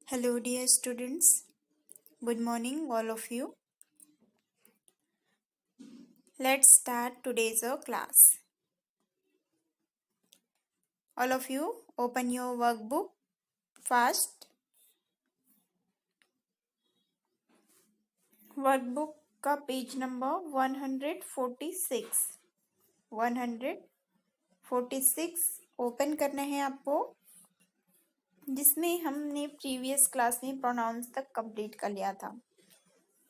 Hello, dear students. Good morning, all of you. Let's start today's class. All of you, open your workbook fast. Workbook का page number 146. 146 open करना है आपको, जिसमें हमने previous class में pronouns तक complete कर लिया था,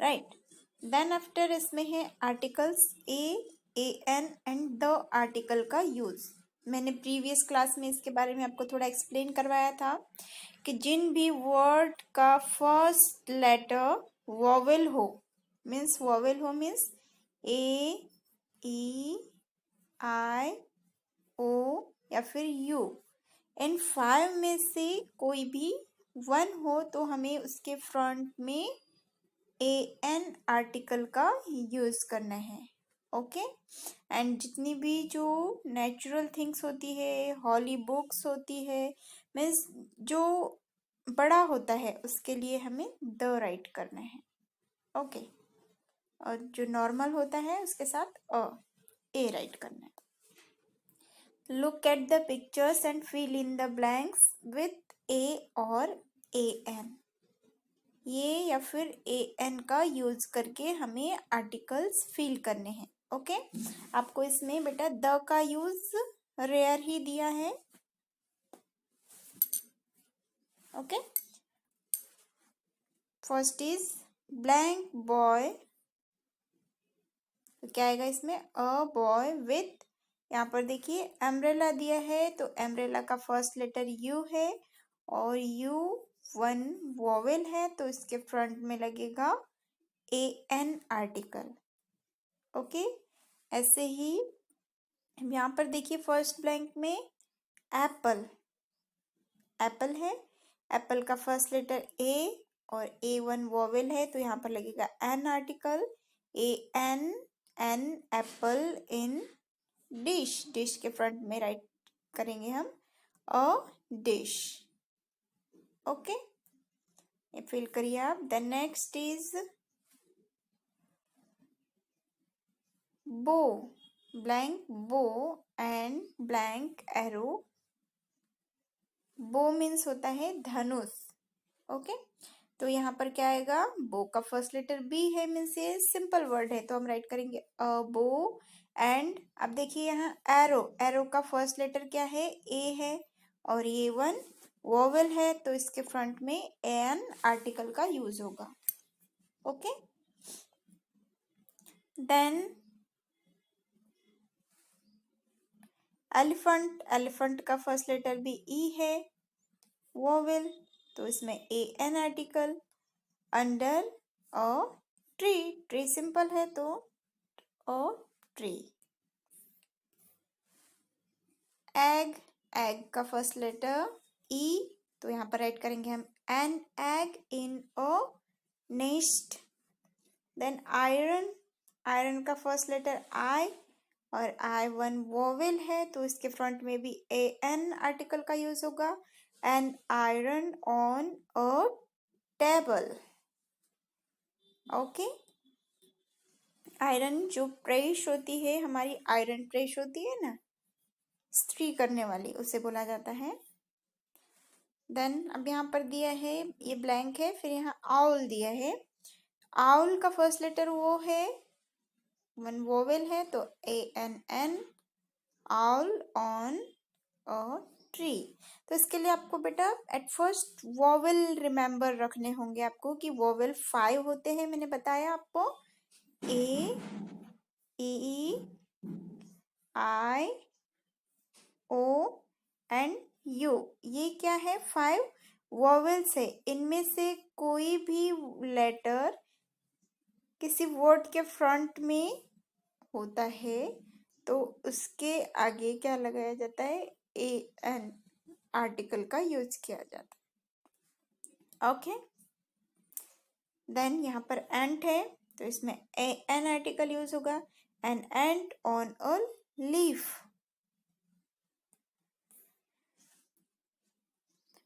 राइट। देन आफ्टर इसमें है articles an and the article का यूज। मैंने प्रीवियस क्लास में इसके बारे में आपको थोड़ा एक्सप्लेन करवाया था कि जिन भी वर्ड का फर्स्ट लेटर वोवेल हो मीन्स ए ई आई ओ या फिर यू, इन 5 में से कोई भी 1 हो तो हमें उसके फ्रंट में एन आर्टिकल का यूज करना है, ओके। एंड जितनी भी जो नेचुरल थिंग्स होती है, हॉली बुक्स होती है, मीन्स जो बड़ा होता है उसके लिए हमें द राइट करना है, ओके। और जो नॉर्मल होता है उसके साथ ए राइट करना है। Look at the pictures and fill in the blanks with a और ए एन। ये या फिर ए एन का यूज करके हमें आर्टिकल्स फिल करने हैं, ओके। आपको इसमें बेटा द का यूज रेयर ही दिया है, okay. First is blank boy, तो क्या आएगा इसमें अ बॉय विथ, यहाँ पर देखिए एम्ब्रेला दिया है तो एम्ब्रेला का फर्स्ट लेटर यू है और यू 1 वोवेल है तो इसके फ्रंट में लगेगा ए एन आर्टिकल, ओके। ऐसे ही यहाँ पर देखिए फर्स्ट ब्लैंक में एप्पल है, एप्पल का फर्स्ट लेटर ए और A1 वोवेल है तो यहाँ पर लगेगा एन आर्टिकल, एन एप्पल इन डिश के फ्रंट में राइट करेंगे हम अ डिश, ओके। ये फिल करिए आप। The next is bow, blank bow and blank arrow. Bow means होता है धनुष, ओके। तो यहाँ पर क्या आएगा, बो का फर्स्ट लेटर बी है, मीन्स ये सिंपल वर्ड है तो हम राइट करेंगे अ बो। एंड अब देखिए यहाँ एरो का फर्स्ट लेटर क्या है, ए है और ये 1 वोवेल है तो इसके फ्रंट में एन आर्टिकल का यूज होगा, ओके। देन एलिफेंट का फर्स्ट लेटर भी ई है वोवेल तो इसमें an article. Under a tree simple है तो अ ट्री। एग का फर्स्ट लेटर ई तो यहाँ पर राइट करेंगे हम an egg in a nest. Then iron का फर्स्ट लेटर आई और I1 वोवेल है तो इसके फ्रंट में भी ए एन आर्टिकल का यूज होगा। An iron on a table, okay. Iron जो प्रेस होती है हमारी, आयरन प्रेस होती है ना इस्त्री करने वाली, उसे बोला जाता है। देन अब यहाँ पर दिया है ये ब्लैंक है, फिर यहाँ आउल दिया है। आउल का फर्स्ट लेटर वो है 1 वोवेल है तो A N an, owl on a tree. तो इसके लिए आपको बेटा एट फर्स्ट वोवेल रिमेम्बर रखने होंगे आपको कि वोवेल 5 होते हैं, मैंने बताया आपको ए ई आई ओ एंड यू, ये क्या है 5 वोवेल्स है। इनमें से कोई भी लेटर किसी वर्ड के फ्रंट में होता है तो उसके आगे क्या लगाया जाता है, ए एन आर्टिकल का यूज किया जाता है, ओके। देन यहाँ पर एंट है तो इसमें ए एन आर्टिकल यूज होगा। An ant on a leaf.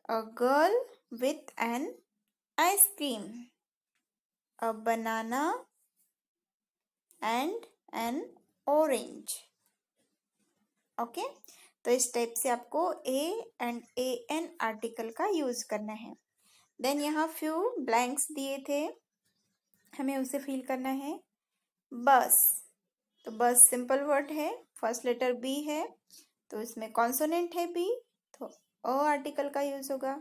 A girl with an ice cream, a banana and an orange. Okay तो इस टाइप से आपको ए एंड ए एन आर्टिकल का यूज करना है. देन यहाँ फ्यू ब्लैंक्स दिए थे, हमें उसे फिल करना है. बस, तो बस सिंपल वर्ड है, फर्स्ट लेटर बी है तो इसमें कॉन्सोनेंट है बी, तो अ आर्टिकल का यूज होगा.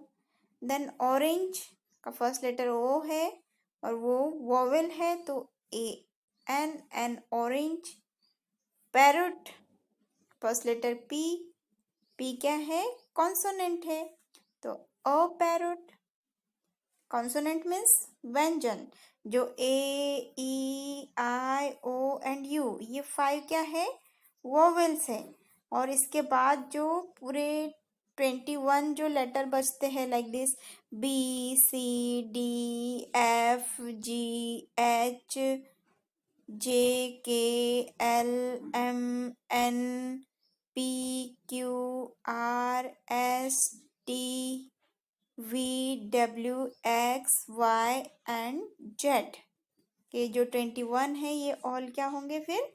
देन ऑरेंज का फर्स्ट लेटर ओ है और वो वोवेल है तो A N orange. Parrot first letter P, P क्या है, कॉन्सोनेंट है तो अ पैरट. कॉन्सोनेंट मीन्स व्यंजन, जो ए ई आई ओ एंड यू ये 5 क्या है, वोवेल्स है. और इसके बाद जो पूरे 21 जो लेटर बचते हैं like this, B C D F G H J K L M N P Q R S T V W X Y and Z के जो 21 है ये ऑल क्या होंगे, फिर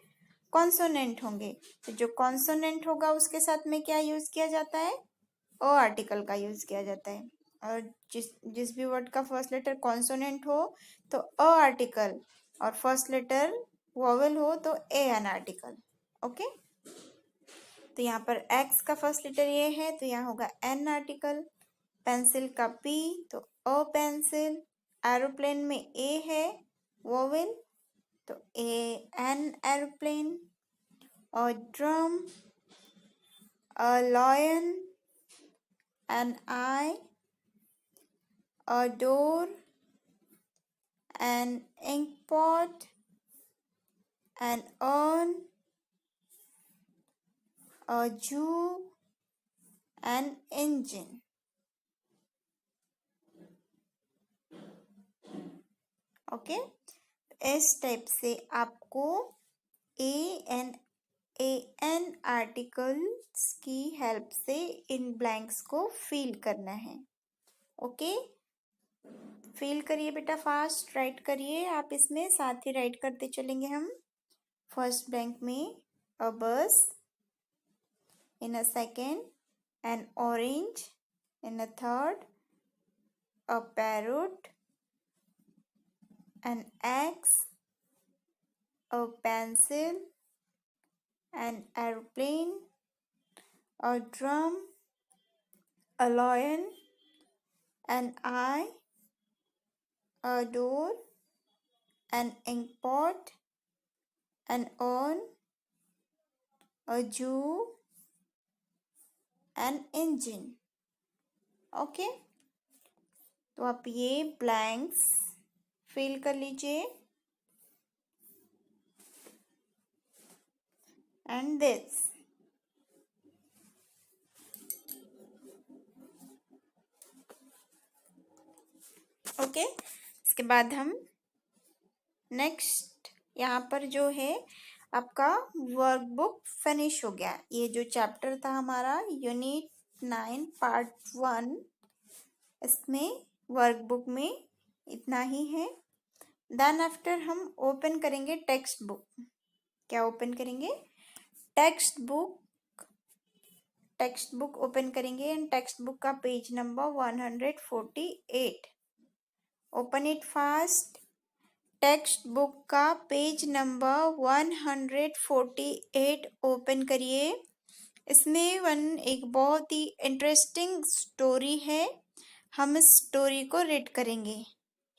कॉन्सोनेंट होंगे. तो जो कॉन्सोनेंट होगा उसके साथ में क्या यूज किया जाता है, अ आर्टिकल का यूज किया जाता है. और जिस जिस भी वर्ड का फर्स्ट लेटर कॉन्सोनेंट हो तो अ आर्टिकल, और फर्स्ट लेटर वोवेल हो तो ए एन आर्टिकल. ओके तो यहाँ पर एक्स का फर्स्ट लेटर ये है तो यहाँ होगा एन आर्टिकल. पेंसिल का पी तो अ पेंसिल. एरोप्लेन में ए है वोवेल तो ए एन एरोप्लेन. और drum, a lion, an eye, a door, an ink pot, an urn, a Jew, an engine. Okay इस टाइप से आपको ए एन आर्टिकल्स की हेल्प से इन ब्लैंक्स को फिल करना है. ओके फिल करिए बेटा, फास्ट राइट करिए आप, इसमें साथ ही राइट करते चलेंगे हम. फर्स्ट ब्लैंक में अ बस, in a second an orange, in a third a parrot, an axe, a pencil, an airplane, a drum, a lion, an eye, a door, an ink pot, an urn, a Jew, an engine. Okay तो आप ये blanks fill कर लीजिए. And this okay इसके बाद हम next यहाँ पर जो है आपका वर्कबुक फिनिश हो गया. ये जो चैप्टर था हमारा यूनिट 9 पार्ट 1, इसमें वर्कबुक में इतना ही है. देन आफ्टर हम ओपन करेंगे टेक्स्ट बुक. क्या ओपन करेंगे, टेक्स्ट बुक ओपन करेंगे एंड टेक्स्ट बुक का page number 148. Open it fast. Text book का पेज नंबर 148 ओपन करिए. इसमें एक बहुत ही इंटरेस्टिंग स्टोरी है, हम इस स्टोरी को रीड करेंगे,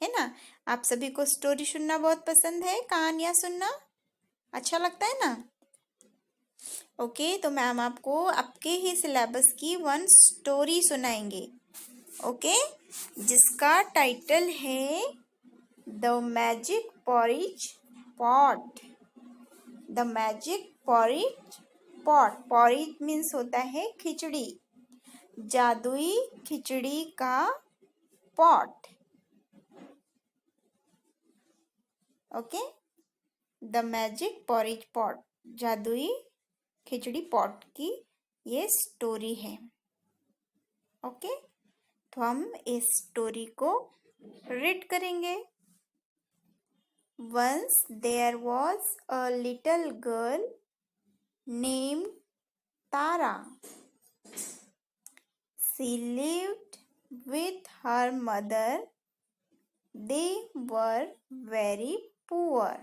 है ना. आप सभी को स्टोरी सुनना बहुत पसंद है, कहानियाँ सुनना अच्छा लगता है ना. ओके तो मैम आपको आपके ही सिलेबस की 1 स्टोरी सुनाएंगे. ओके जिसका टाइटल है the magic porridge pot. The magic porridge pot. Porridge means होता है खिचड़ी, जादुई खिचड़ी का pot. Okay the magic porridge pot, जादुई खिचड़ी पॉट की ये स्टोरी है. ओके तो हम इस स्टोरी को रीड करेंगे। Once there was a little girl named Tara. She lived with her mother. They were very poor.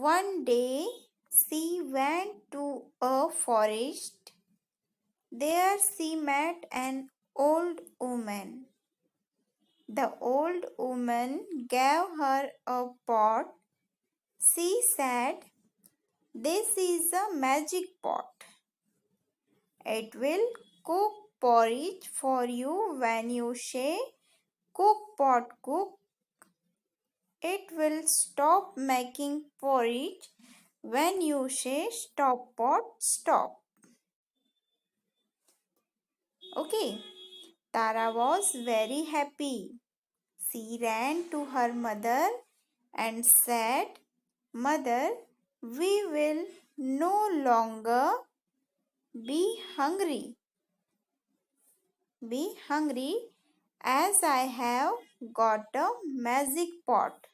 One day she went to a forest. There she met an old woman. The old woman gave her a pot. She said, "This is a magic pot. It will cook porridge for you when you say, 'Cook pot, cook.' It will stop making porridge when you say, 'Stop pot, stop.'" Okay. Tara was very happy. She ran to her mother and said, "Mother, we will no longer be hungry. As I have got a magic pot."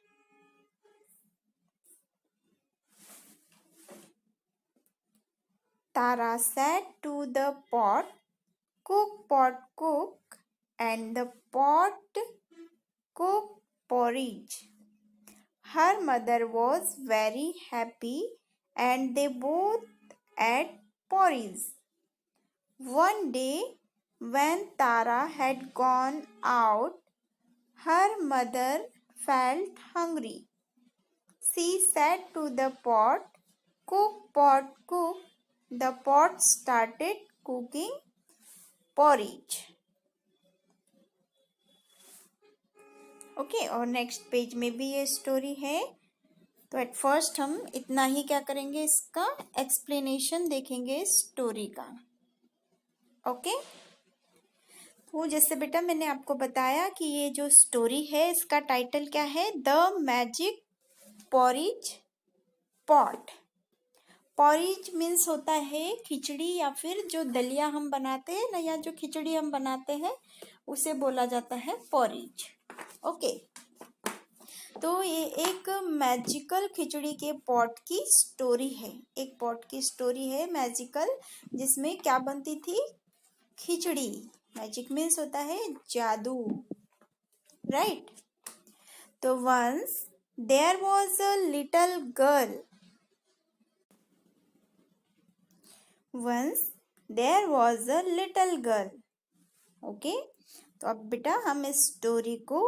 Tara said to the pot, "Cook pot, cook," and the pot cooked porridge. Her mother was very happy and they both ate porridge. One day, when Tara had gone out, her mother felt hungry. She said to the pot, "Cook pot, cook." The pot started cooking porridge. Okay, और next page में भी ये story है। तो at first हम इतना ही क्या करेंगे, इसका एक्सप्लेनेशन देखेंगे स्टोरी का। ओके, तो जैसे बेटा मैंने आपको बताया कि ये जो स्टोरी है इसका टाइटल क्या है, the magic porridge pot. Porridge means होता है खिचड़ी या फिर जो दलिया हम बनाते हैं ना, या जो खिचड़ी हम बनाते हैं उसे बोला जाता है पॉरिज। ओके, तो ये एक मैजिकल खिचड़ी के पॉट की स्टोरी है। एक पॉट की स्टोरी है मैजिकल, जिसमें क्या बनती थी, खिचड़ी। मैजिक मीन्स होता है जादू, राइट। तो once there was a little girl. Once there was a little girl. Okay, तो अब बेटा हम इस स्टोरी को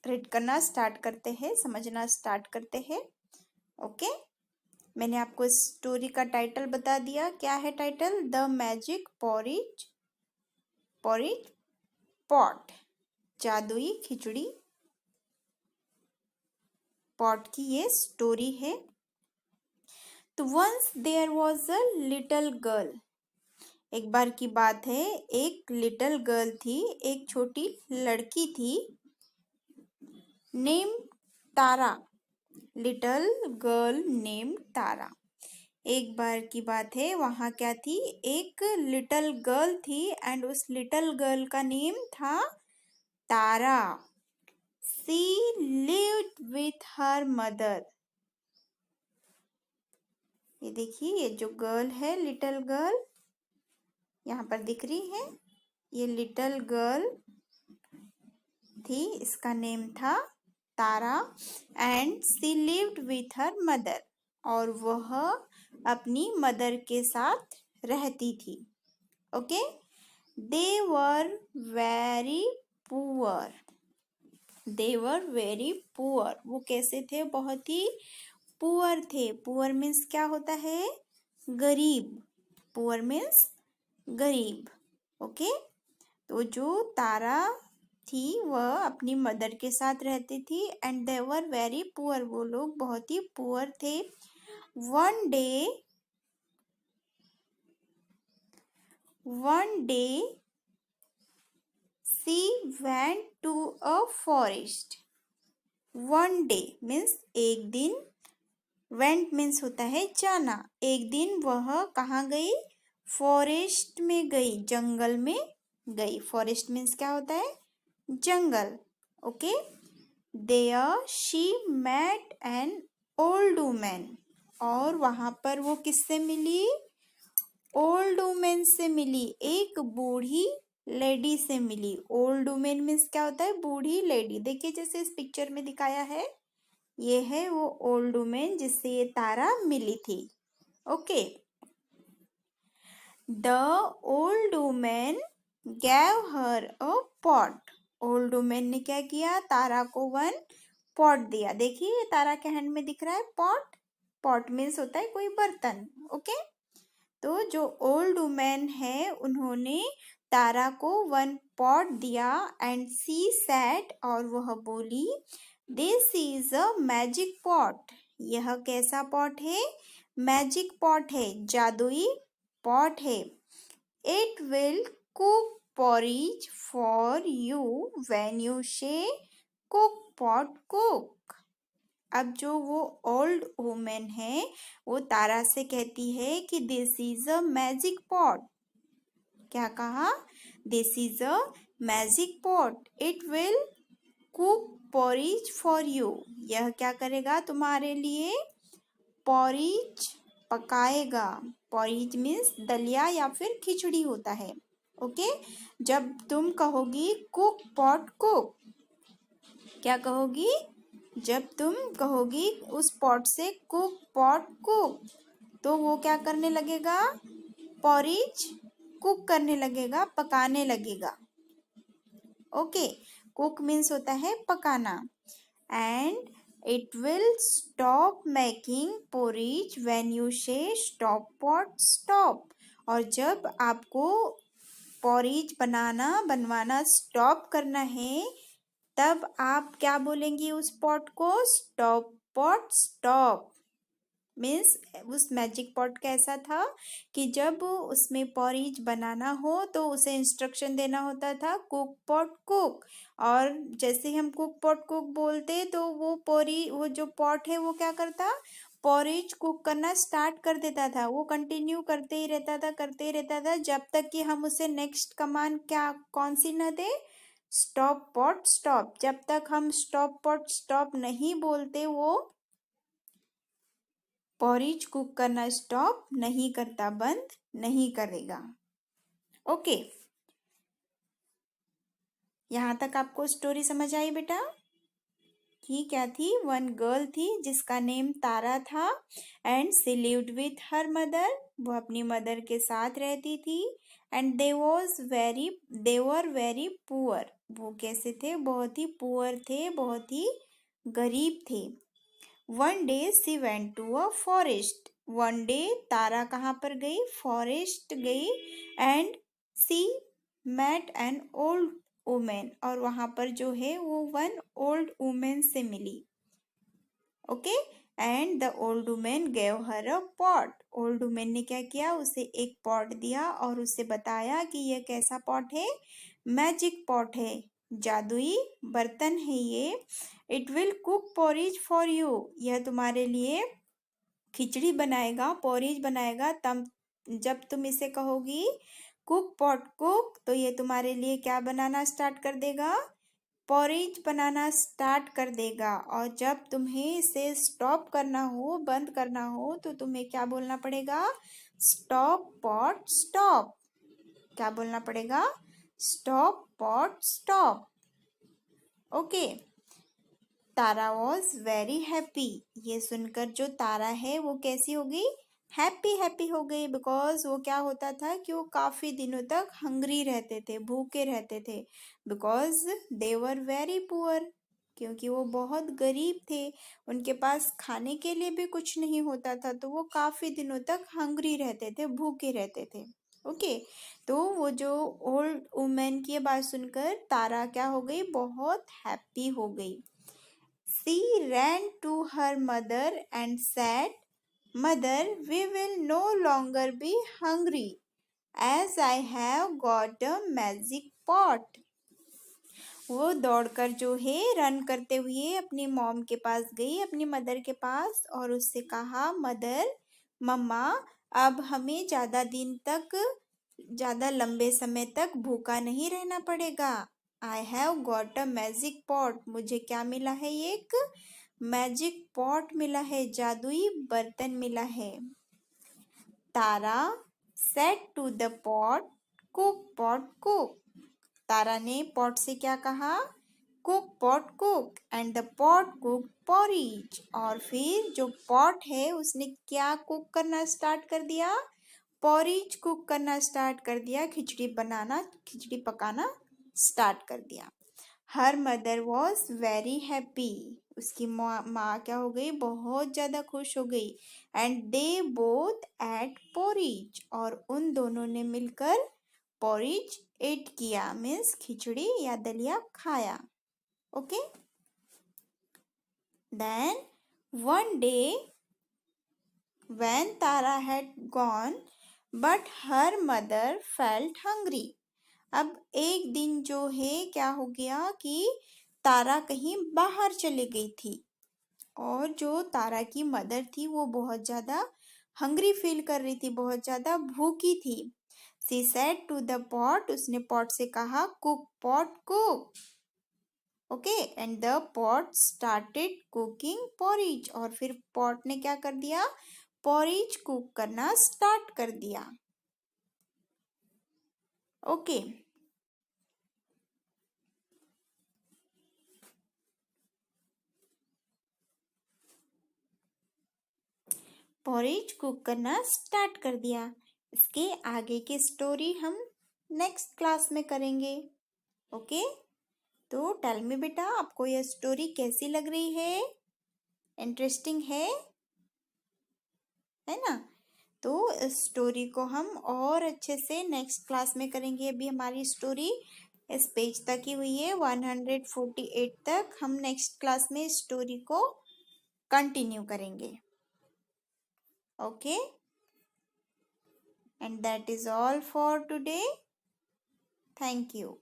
रीड करना स्टार्ट करते हैं, समझना स्टार्ट करते हैं। ओके, मैंने आपको इस स्टोरी का टाइटल बता दिया। क्या है title, the magic porridge pot, जादुई खिचड़ी पॉट की ये स्टोरी है। तो once there was a little girl. एक बार की बात है, एक लिटिल गर्ल थी, एक छोटी लड़की थी, नेम तारा। लिटिल गर्ल नेम तारा। एक बार की बात है, वहाँ क्या थी, एक लिटिल गर्ल थी एंड उस लिटिल गर्ल का नेम था तारा। सी लिव्ड विथ हर मदर। ये देखिए, ये जो गर्ल है, लिटिल गर्ल यहाँ पर दिख रही है, ये लिटिल गर्ल थी, इसका नेम था Tara and she lived with her mother, और वह अपनी मदर के साथ रहती थी। Okay, they were very poor. They were very poor, वो कैसे थे, बहुत ही पुअर थे। पुअर मीन्स क्या होता है, गरीब। पुअर मीन्स गरीब। ओके, तो जो तारा थी वह अपनी मदर के साथ रहती थी and they were very poor, वो लोग बहुत ही पुअर थे। One day she went to a forest. One day means एक दिन, वेंट मीन्स होता है जाना। एक दिन वह कहाँ गई, फॉरेस्ट में गई, जंगल में गई। फॉरेस्ट मीन्स क्या होता है? जंगल। Okay. There she met an old women, और वहां पर वो किससे मिली? ओल्ड वुमेन से मिली, एक बूढ़ी लेडी से मिली। ओल्ड वुमेन मीन्स क्या होता है? बूढ़ी लेडी। देखिए जैसे इस पिक्चर में दिखाया है, ये है वो ओल्ड वुमेन जिससे ये तारा मिली थी। Okay. The old women gave her a pot. Old women ने क्या किया? तारा को वन पॉट दिया। देखिए ये तारा के हैंड में दिख रहा है पॉट। पॉट मीन्स होता है कोई बर्तन। ओके। तो जो ओल्ड वुमेन है उन्होंने तारा को वन पॉट दिया एंड सी सेड, और वह बोली, this is a magic pot. यह कैसा पॉट है? मैजिक पॉट है, जादुई पॉट है। It will cook porridge for you when you say cook pot cook। अब जो वो ओल्ड वुमेन है वो तारा से कहती है कि this is a magic pot. क्या कहा? This is a magic pot, it will cook porridge for you. यह क्या करेगा? तुम्हारे लिए porridge पकाएगा। porridge मीन्स दलिया या फिर खिचड़ी होता है। ओके। जब तुम कहोगी कुक पॉट कुक, क्या कहोगी? जब तुम कहोगी उस पॉट से कुक पॉट कुक, तो वो क्या करने लगेगा? porridge कुक करने लगेगा, पकाने लगेगा। ओके। कुक मीन्स होता है पकाना। And it will stop making porridge when you से स्टॉप पॉट स्टॉप। और जब आपको porridge बनवाना स्टॉप करना है, तब आप क्या बोलेंगी उस पॉट को? Stop pot stop. मीन्स उस मैजिक पॉट कैसा था कि जब उसमें porridge बनाना हो तो उसे इंस्ट्रक्शन देना होता था कुक पॉट कुक, और जैसे हम कुक पॉट कुक बोलते तो वो जो पॉट है वो क्या करता? porridge कुक करना स्टार्ट कर देता था। वो कंटिन्यू करते ही रहता था जब तक कि हम उसे नेक्स्ट कमांड क्या कौन सी न दे? Stop pot stop. जब तक हम स्टॉप पॉट स्टॉप नहीं बोलते वो porridge कुक करना स्टॉप नहीं करता, बंद नहीं करेगा। ओके। यहाँ तक आपको स्टोरी समझ आई बेटा? कि क्या थी? वन गर्ल थी जिसका नेम तारा था and she lived with her mother. वो अपनी मदर के साथ रहती थी। And they were very poor. वो कैसे थे? बहुत ही पुअर थे, बहुत ही गरीब थे। One day she went to a forest. One day Tara कहाँ पर गई? फॉरेस्ट गई। And she met an old women, और वहां पर जो है वो वन ओल्ड वुमेन से मिली। Okay. And the old women gave her a pot. Old women ने क्या किया? उसे एक पॉट दिया और उसे बताया कि यह कैसा पॉट है? मैजिक पॉट है, जादुई बर्तन है ये। It will cook porridge for you. यह तुम्हारे लिए खिचड़ी बनाएगा, porridge बनाएगा। तब जब तुम इसे कहोगी कुक पॉट कुक, तो ये तुम्हारे लिए क्या बनाना स्टार्ट कर देगा? porridge बनाना स्टार्ट कर देगा। और जब तुम्हें इसे स्टॉप करना हो, बंद करना हो, तो तुम्हें क्या बोलना पड़ेगा? Stop pot stop. क्या बोलना पड़ेगा? Stop pot stop. Okay. Tara was very happy. ये सुनकर जो तारा है वो कैसी हो गई? हैप्पी हो गई। बिकॉज वो क्या होता था कि वो काफी दिनों तक हंग्री रहते थे, भूखे रहते थे। Because they were very poor, क्योंकि वो बहुत गरीब थे। उनके पास खाने के लिए भी कुछ नहीं होता था, तो वो काफी दिनों तक हंग्री रहते थे, भूखे रहते थे। ओके। तो वो जो ओल्ड वुमेन की बात सुनकर तारा क्या हो गई? बहुत हैप्पी हो गई। She ran to her mother and said, Mother, we will no longer be hungry as I have got a magic pot। वो दौड़कर जो है रन करते हुए अपनी मॉम के पास गई, अपनी मदर के पास, और उससे कहा, मदर, मम्मा, अब हमें ज़्यादा लंबे समय तक भूखा नहीं रहना पड़ेगा। I have got a magic pot. मुझे क्या मिला है? एक मैजिक पॉट मिला है, जादुई बर्तन मिला है। Tara said to the pot, cook pot cook. Tara ने पॉट से क्या कहा? Cook pot cook, and the pot cook porridge. और फिर जो पॉट है उसने क्या कुक करना स्टार्ट कर दिया? पॉरिज कुक करना स्टार्ट कर दिया, खिचड़ी पकाना स्टार्ट कर दिया। Her mother was very happy. उसकी माँ क्या हो गई? बहुत ज़्यादा खुश हो गई। And they both ate porridge, और उन दोनों ने मिलकर पोरिज एट किया, मीन्स खिचड़ी या दलिया खाया। Okay. Then one day when Tara had gone, but her mother felt hungry. अब एक दिन जो है क्या हो गया कि तारा कहीं बाहर चली गई थी, और जो तारा की मदर थी वो बहुत ज़्यादा हंग्री फील कर रही थी, बहुत ज़्यादा भूखी थी। She said to the pot, उसने पॉट से कहा cook pot cook. Okay, and the pot started cooking porridge, और फिर पॉट ने क्या कर दिया? पॉरिज कुक करना स्टार्ट कर दिया। ओके। पॉरिज कुक करना स्टार्ट कर दिया। इसके आगे की स्टोरी हम नेक्स्ट क्लास में करेंगे। ओके, तो टेल मी बेटा, आपको यह स्टोरी कैसी लग रही है? इंटरेस्टिंग है ना? तो इस स्टोरी को हम और अच्छे से नेक्स्ट क्लास में करेंगे। अभी हमारी स्टोरी इस पेज तक ही हुई है, 148 तक। हम नेक्स्ट क्लास में इस स्टोरी को कंटिन्यू करेंगे। Okay, and that is all for today. Thank you.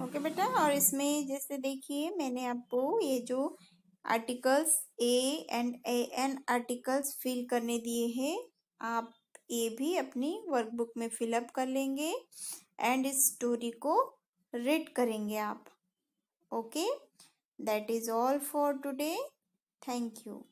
Okay बेटा, और इसमें जैसे देखिए मैंने आपको ये जो articles a and a an articles fill करने दिए हैं, आप ये भी अपनी वर्कबुक में फिलअप कर लेंगे एंड इस स्टोरी को रीड करेंगे आप। Okay, that is all for today. Thank you.